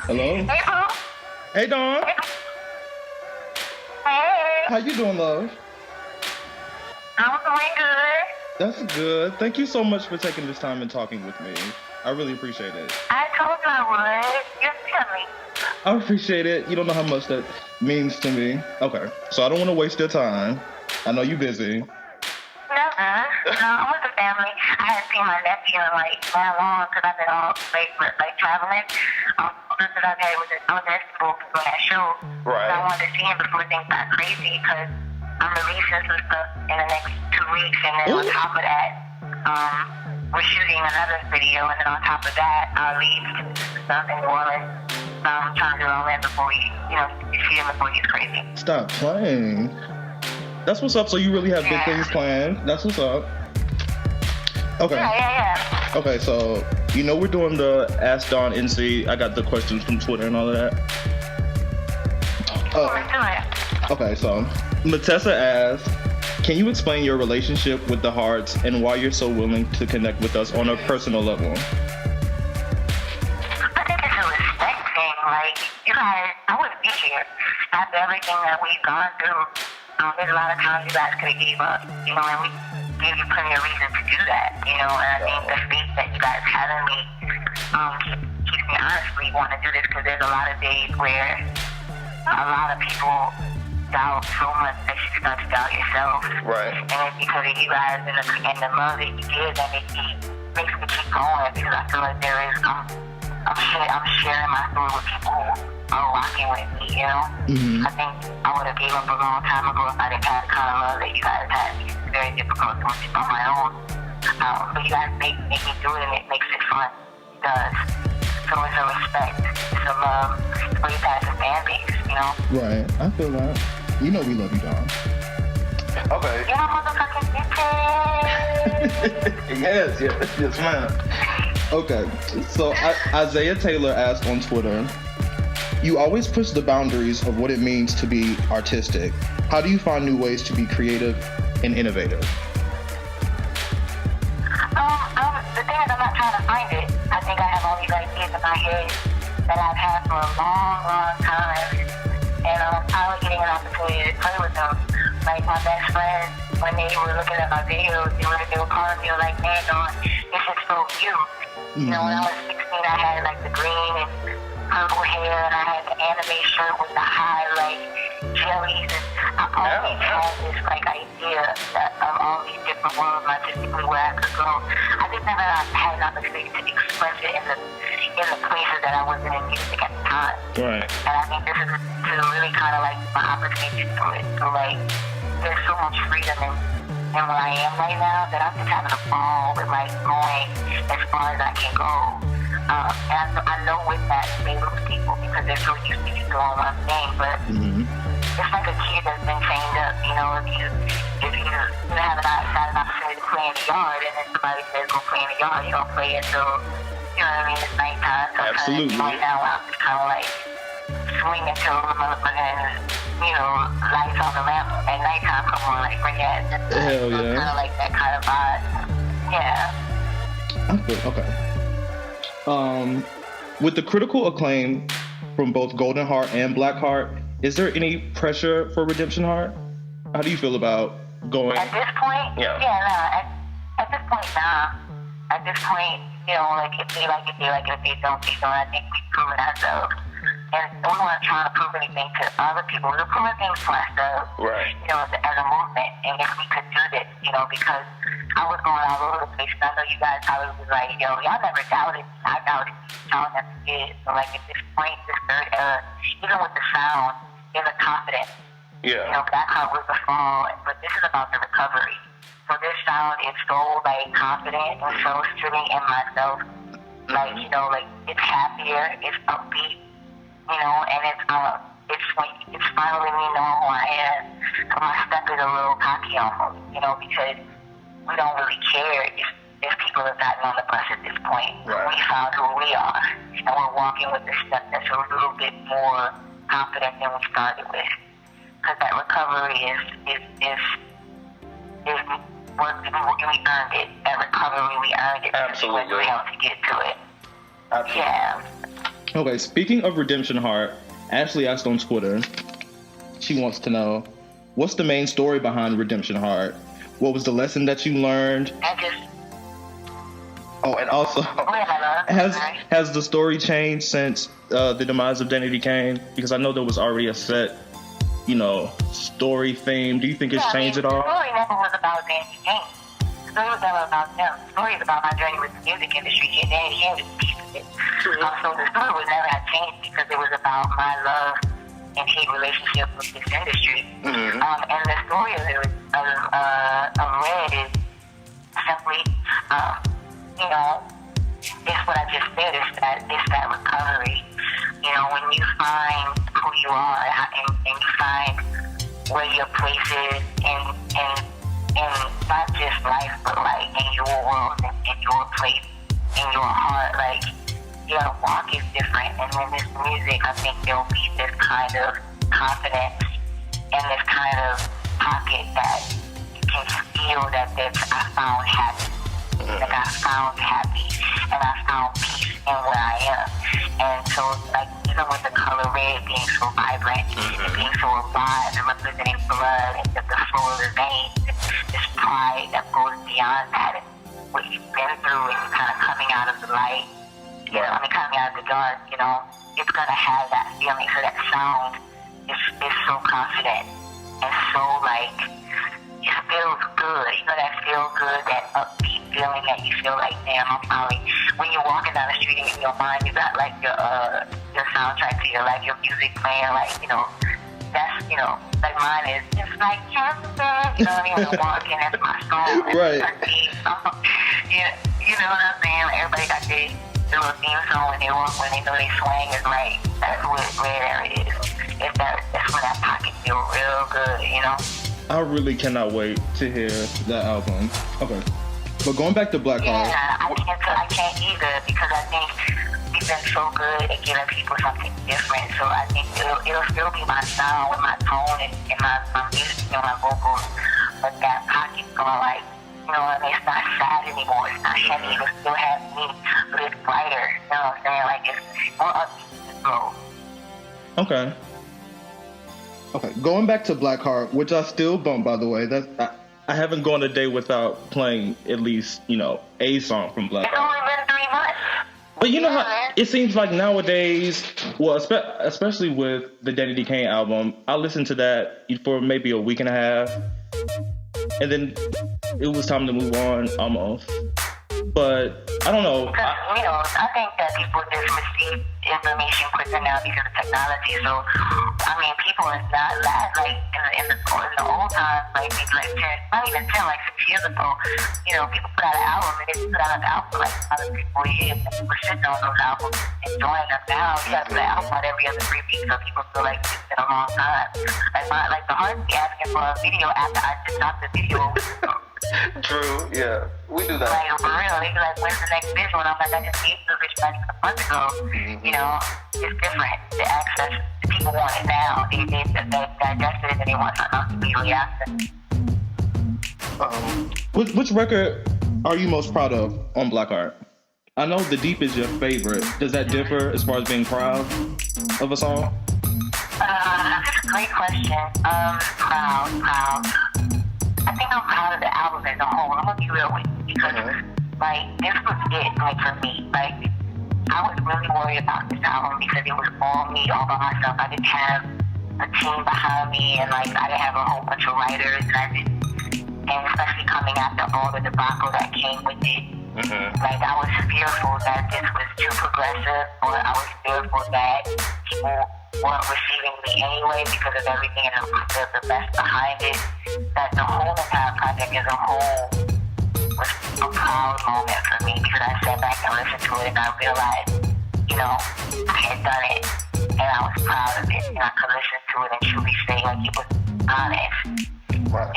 Hello? Hey, Pooh. Hey, Dawn. Hey. How you doing, love? I'm doing good. That's good. Thank you so much for taking this time and talking with me. I really appreciate it. I told you I would. Just tell me. I appreciate it. You don't know how much that means to me. Okay, so I don't want to waste your time. I know you're busy. No, I'm with the family. I hadn't seen my nephew in like that long because I've been all like traveling. That I was at school for that show. Right. So I wanted to see him before things got crazy because I'm releasing some stuff in the next 2 weeks, and then on top of that, we're shooting another video, and then on top of that, I'll leave stuff in New Orleans. I'm trying to do all that before see him before he's crazy. Stop playing. That's what's up. So you really have big things planned. That's what's up. Okay. Yeah. Okay, so we're doing the Ask Dawn NC. I got the questions from Twitter and all of that. Let's do it. Okay, so Matessa asks, can you explain your relationship with the Hearts and why you're so willing to connect with us on a personal level? I think it's a respect thing. Like, you guys, I wouldn't be here after everything that we've gone through. There's a lot of times you guys could have gave up, and we gave you plenty of reason to do that, and I think the faith that you guys have in me keeps me honestly want to do this because there's a lot of days where a lot of people doubt so much that you start to doubt yourself. Right. And it's because of you guys and the love that you give that makes me keep going because I feel like there is, I'm sharing my story with people who are rocking with me, Mm-hmm. I think I would have gave up a long time ago if I didn't have the kind of love that you guys had. It's very difficult to do on my own. But you guys make me do it, and it makes it fun. It does. So it's a respect. It's a love for you guys as fan base, Right. I feel that. We love you, Dawn. Okay. Motherfucking bitches. Yes, ma'am. Okay. So Isaiah Taylor asked on Twitter, you always push the boundaries of what it means to be artistic. How do you find new ways to be creative and innovative? The thing is, I'm not trying to find it. I think I have all these ideas in my head that I've had for a long, long time. And I'm finally getting an opportunity to play with them. Like my best friends, when they were looking at my videos, they were calling me like, man, Dawn, this is so cute. Mm-hmm. When I was 16, I had like the green and purple hair, and I had the anime shirt with the high like jellies, and I always had this like idea of all these different worlds artistically where I could go. I just never had an opportunity to express it in the places that I wasn't in music at the time. Right. And I think this is to really kind of like my opportunity to do it. So like, there's so much freedom in what I am right now that I'm just having a ball with like going as far as I can go. And I know with that they lose people because they're so used to doing one thing, but it's like a kid that's been chained up, if you have an opportunity to play in the yard and then somebody says go play in the yard, you don't play until, it's nighttime. So absolutely. Right now I'm just kind of like swinging till the motherfucking, lights on the lamp at nighttime come on, like bring that. Hell yeah. Kind of like that kind of vibe. Yeah. Okay. With the critical acclaim from both Golden Heart and Black Heart, is there any pressure for Redemption Heart? How do you feel about going? At this point, yeah, no. At this point, nah. At this point, like if they like it, they like it. If they don't, I think we've proven ourselves. And we weren't trying to prove anything to other people. We were proving things to ourselves, right? As a movement. And if we could do this, because I was going all over the place. And I know you guys probably was like, y'all never doubted. I doubted. Y'all never did. So like at this point, this third era, even with the sound, there's a confidence. Yeah. Black Heart was the fall, but this is about the recovery. So this sound is so like confident and so sitting in myself. Like, like it's happier, it's upbeat, and it's finally me knowing who I am. So my step is a little cocky almost, because we don't really care if people have gotten on the bus at this point. Right. We found who we are, and we're walking with a step that's a little bit more confident than we started with. Because that recovery is work, we earned it. That recovery, we earned it. Absolutely. We went to get to it. Absolutely. Yeah. Okay, speaking of Redemption Heart, Ashley asked on Twitter, she wants to know, what's the main story behind Redemption Heart? What was the lesson that you learned? Oh, and also, has the story changed since the demise of Diddy-Dirty? Because I know there was already a set, story theme. Do you think it's changed at all? The story never was about Diddy-Dirty. The story was never about them. The story is about my journey with the music industry. Diddy-Dirty was a piece of it. So the story would never have changed because it was about my love and hate relationship with this industry. And the story of Red is simply, it's what I just said. It's that recovery. When you find who you are and you find where your place is in not just life, but like in your world and in your place, in your heart, like your walk is different. And in this music, I think there'll be this kind of confidence and this kind of pocket that you can feel that I found happy. Like I found happy and I found peace in where I am. And so like even with the color red being so vibrant and being so alive and representing blood and the flow of the veins, this pride that goes beyond that and what you've been through and you're kind of coming out of the light, coming out of the dark, it's gonna have that feeling. So that sound is so confident and so like it feels good. That feel good, that upbeat feeling that you feel like, damn, I'm probably, when you're walking down the street in your mind, you got like your soundtrack to your life, your music playing, like, that's, like mine is just like, you know what I mean? When I'm walking, that's my song. Right. You know what I'm saying? Everybody got their little theme song when they walk, when they know they swing is right. That's what Red is. That's when that pocket feels real good, I really cannot wait to hear that album. Okay. But going back to Black Heart. Yeah, I can't either because I think we've been so good at giving people something different. So I think it'll still be my sound with my tone and my music, my vocals. But that pocket's going like, it's not sad anymore. It's not heavy. It'll still have me, but it's brighter. You know what I'm saying? Like it's more upbeat to go. Okay. Okay, going back to Black Heart, which I still bump, by the way. I haven't gone a day without playing at least, a song from Black Heart. It's only been 3 months. But you know how it seems like nowadays, well, especially with the Diddy-Dirty album, I listened to that for maybe a week and a half, and then it was time to move on almost. But I don't know. Because, I think that people just receive information quicker now because of technology. So, people is not like in the old times, like maybe like 10, not even 10, like 6 years ago, people put out an album and they put out an album like other people years and people were sitting on those albums enjoying them. Now you have to put an album out every other 3 weeks, so people feel like it's been a long time. Like the heart be asking for a video after I just dropped the video. True, yeah. We do that. Like, for real, they be like, when's the next visual? And I'm like, I just gave the bitch back a month ago. It's different. The access, the people want it now. They digested it and they want something else immediately after. Which record are you most proud of on Black Heart? I know The Deep is your favorite. Does that differ as far as being proud of a song? That's a great question. Proud. I think I'm proud of the album as a whole. I'm gonna be real with you because this was it, for me. I was really worried about this album because it was all me, all by myself. I didn't have a team behind me, and I didn't have a whole bunch of writers, and especially coming after all the debacle that came with it. I was fearful that this was too progressive, or I was fearful that people weren't receiving me anyway because of everything and the best behind it. That the whole entire project as a whole was a proud moment for me because I sat back and listened to it and I realized, I had done it and I was proud of it and I could listen to it and truly say like it was honest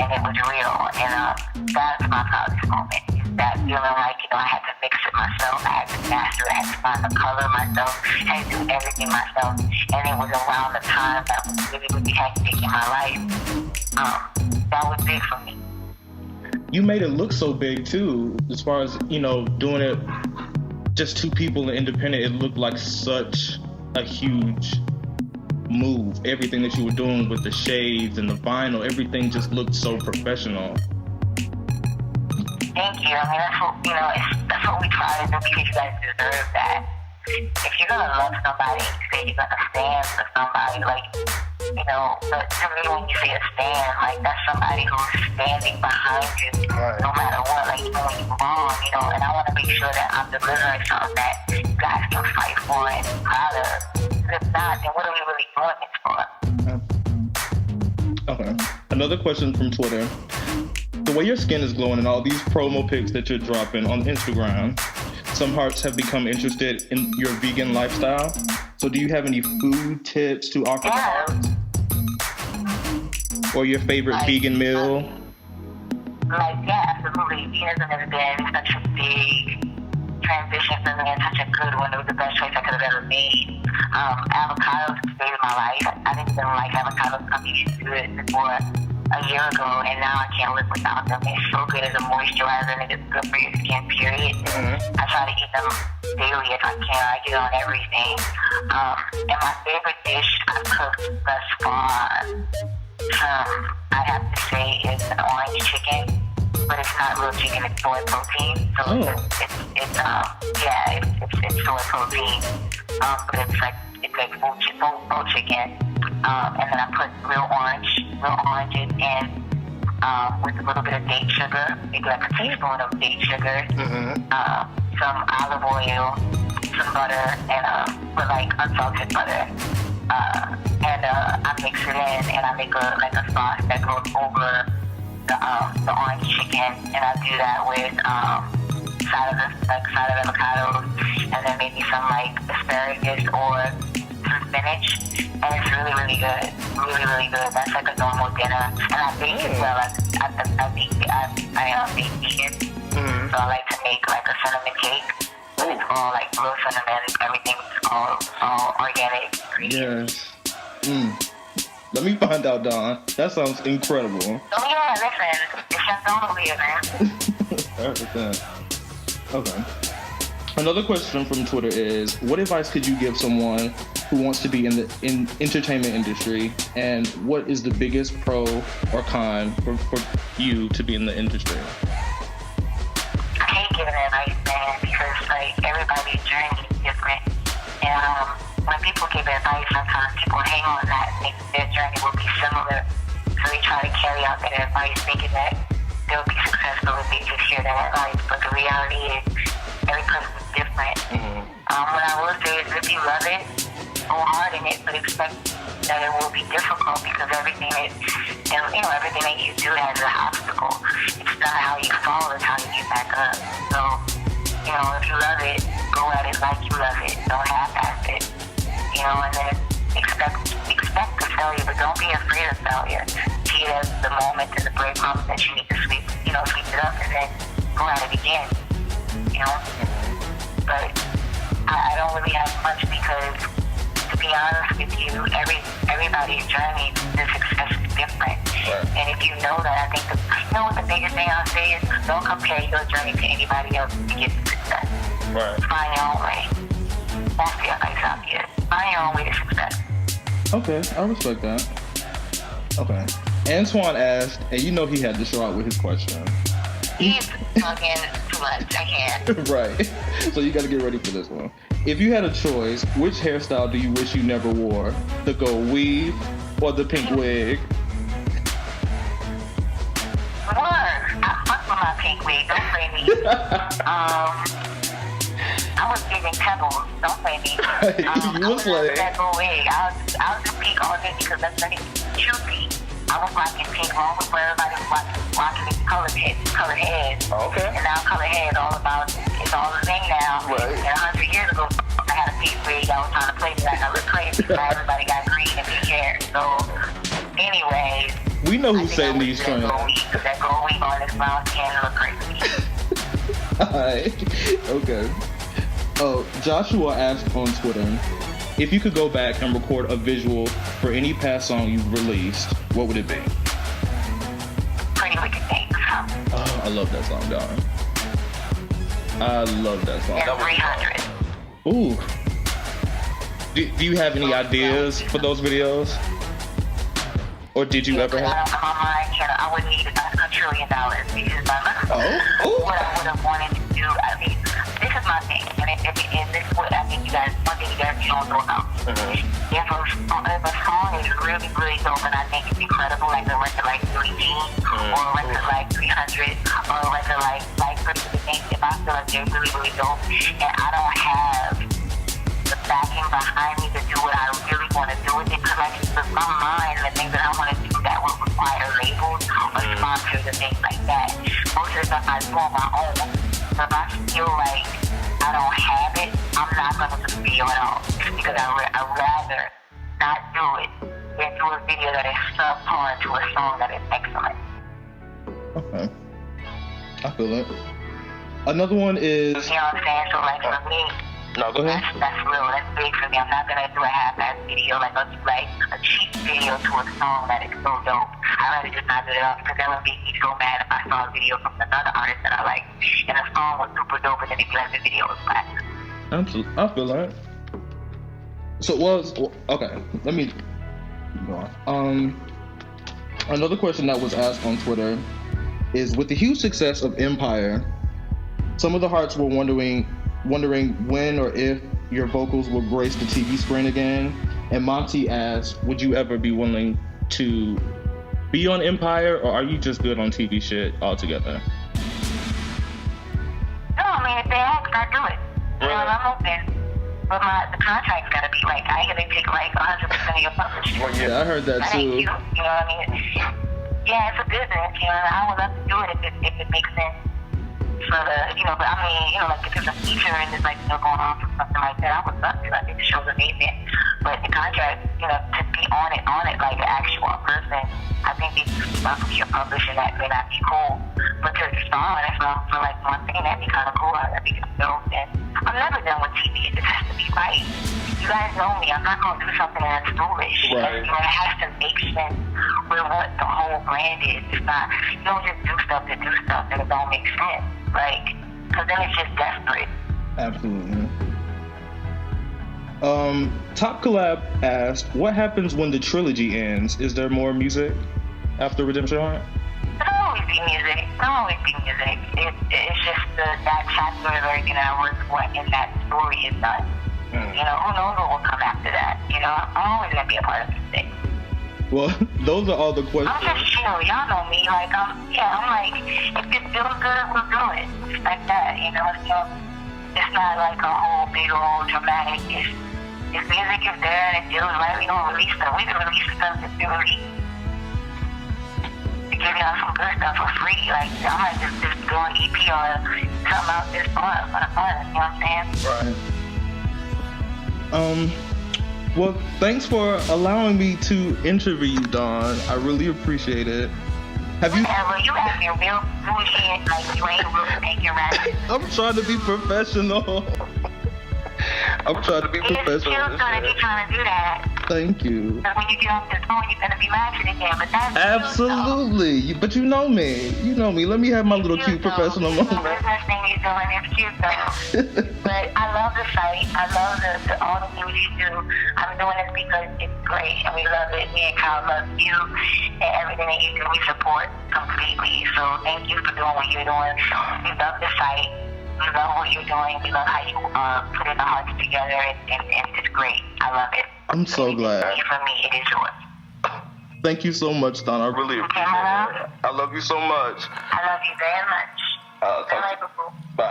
and it was real. And that's my proudest moment. That feeling like, I had to mix it myself, I had to master it, I had to find the color myself, I had to do everything myself, and it was around the time that was really, really hectic in my life. That was big for me. You made it look so big too, as far as, doing it just 2 people and independent, it looked like such a huge move. Everything that you were doing with the shades and the vinyl, everything just looked so professional. Thank you. I mean, that's what, you know, that's what we try to do because you guys deserve that. If you're gonna love somebody, you say you're gonna stand for somebody, like, you know, but to me, when you say a stand, like, that's somebody who's standing behind you, no matter what, like, even when you're wrong, you know, and I want to make sure that I'm delivering something that you guys can fight for and be proud of. If not, then what are we really doing this for? Okay. Another question from Twitter. The way your skin is glowing and all these promo pics that you're dropping on Instagram, some hearts have become interested in your vegan lifestyle. So do you have any food tips to offer the hearts? Or your favorite vegan meal? Yeah, absolutely. Veganism has been such a big transition for me and such a good one. It was the best choice I could have ever made. Avocados saved my life. I didn't even like avocados coming into it before a year ago, and now I can't live without them. It's so good as a moisturizer, and it's good for your skin, period. I try to eat them daily if I can. I get on everything. And my favorite dish I've cooked thus far, I have to say, is an orange chicken, but it's not real chicken, it's soy protein. So it's soy protein. But it's like full chicken. And then I put real oranges in with a little bit of date sugar, maybe like a teaspoon of date sugar, some olive oil, some butter, and with like unsalted butter. And I mix it in, and I make a sauce that goes over the orange chicken, and I do that with side of avocados, and then maybe some like asparagus or some spinach, and it's really, really good. Really, really good. That's like a normal dinner. And I bake as well. I am vegan, so I like to make like a cinnamon cake. But it's all like real cinnamon. Everything's all organic. Yes. Let me find out, Don. That sounds incredible. Oh yeah, listen, it's just over here, man. 100%. Okay. Another question from Twitter is, what advice could you give someone who wants to be in the entertainment industry, and what is the biggest pro or con for you to be in the industry? I hate giving advice, man, because like everybody's journey is different, and when people give advice, sometimes people hang on that, think their journey will be similar, so they try to carry out that advice thinking that they'll be successful if they just hear that advice, but the reality is every person is different. What I will say is if you love it, go hard in it, but expect that it will be difficult because everything that you do has an obstacle. It's not how you fall, it's how you get back up. So, if you love it, go at it like you love it. Don't half-ass it. And then expect the failure, but don't be afraid of failure. See it as the moment and the breadcrumbs that you need to sweep it up and then go at it again. But I don't really have much because, to be honest with you, everybody's journey to success is different. Right. And if you know that, I think what the biggest thing I'll say is don't compare your journey to anybody else to get to success. Right. Find your own way. Don't feel like out here. Find your own way to success. Okay, I respect that. Okay. Antoine asked, and he had to show out with his question. He's talking too much. I can't. Right. So you got to get ready for this one. If you had a choice, which hairstyle do you wish you never wore? The gold weave or the pink wig? I fuck with my pink wig. Don't play me. I was giving pebbles. Don't play me. You was like that gold wig. I was just pink all day because that's very choosy. I was rocking pink long before everybody was rocking these colored heads. Okay. And now colored hair is all the thing now. Right. And 100 years ago, I had a pink wig. I was trying to play me like I look crazy. Now everybody got green and pink hair. So, anyways. We know who's setting these trends. That gold wig on this brown skin look crazy. Alright. Okay. Joshua asked on Twitter, if you could go back and record a visual for any past song you've released, what would it be? Pretty Wicked Things. Oh, I love that song, darling. I love that song. And 300. Ooh. Do you have any ideas for those videos? Or did you ever have? My mind, I would need $1 trillion because what I would have wanted to do. I mean, this is my thing, and this is what I think you guys. One thing you guys don't know about. If a song is really, really dope, and I think it's incredible, like a record like 3G, or a record like 300, or a record like Pretty Good Things, if I feel like they're really, really dope, and I don't have the backing behind me to do what I really want to do with it, because like with my mind and the things that I want to do that would require labels or sponsors and things like that. Most of the stuff I do on my own. So if I feel like I don't have it, I'm not going to do the video at all, because I'd rather not do it than do a video that is subpar to a song that is excellent. Okay. I feel it. Another one is... You know what I'm saying? So like for me, no, go ahead. That's real. That's big for me. I'm not gonna do a half-ass video, like a cheap video to a song that is so dope. I'd rather just not do it up, because that would make me so mad if I saw a video from another artist that I like, and the song was super dope, and then the video was flat. Absolutely, I feel that. So okay. Let me go on. Another question that was asked on Twitter is, with the huge success of Empire, some of the hearts were wondering when or if your vocals will grace the TV screen again. And Monty asked, would you ever be willing to be on Empire, or are you just good on TV shit altogether? No, I mean, if they ask, I do it. You know, I'm open. But the contract's gotta be like, I gotta take like 100% of your publishing. Well, yeah, I heard that too. You know what I mean? Yeah, it's a business, you know, and I would love to do it if it makes sense. For the, you know, but I mean, you know, like if there's a feature and there's like, you know, going on for something like that, I would love to. I think the show's amazing. But the contract, you know, to be on it like an actual person, I think it's stuff with your publisher that may not be cool. But to respond for like one thing, that'd be kind of cool. That'd be dope. And I'm never done with TV. It just has to be right. You guys know me. I'm not going to do something that's foolish. Right. You know, it has to make sense with what the whole brand is. It's not, you don't just do stuff to do stuff and it don't make sense. Like, because then it's just desperate. Absolutely. Top Collab asked, what happens when the trilogy ends? Is there more music after Redemption Arc? There'll always be music. It's just that chapter of everything that I worked for in that story is done. You know, who knows what will come after that? You know, I'm always going to be a part of this thing. Well, those are all the questions. I'm just chill. Y'all know me. Like, I'm like, if it feels good, we'll do it. It's like that, you know? So it's not like a whole big old dramatic. If music is there and it feels right, we don't release stuff. We can release stuff that's really to give y'all some good stuff for free. Like, I might just do an EP or something out this fun for the fun. You know what I'm saying? Right. Well, thanks for allowing me to interview you, Dawn. I really appreciate it. Have you? Whatever. You acting real bullshit, like you ain't really making right. I'm trying to be professional. I'm trying to be professional. It's still gonna be trying to do that. Thank you. Because when you get off this phone, you're gonna be matching again. But that's absolutely. But you know me. You know me. Let me have my little cute professional moment. The business thing you're doing is cute though. But I love the site. I love all the things you do. I'm doing this because it's great and we love it. Me and Kyle love you and everything that you do. We support completely. So thank you for doing what you're doing. We love the site. We love what you're doing. We love how you put in the hearts together, and it's great. I love it. I'm so glad. For me, it is yours. Thank you so much, Don. I really appreciate it. I love you so much. I love you very much. Bye.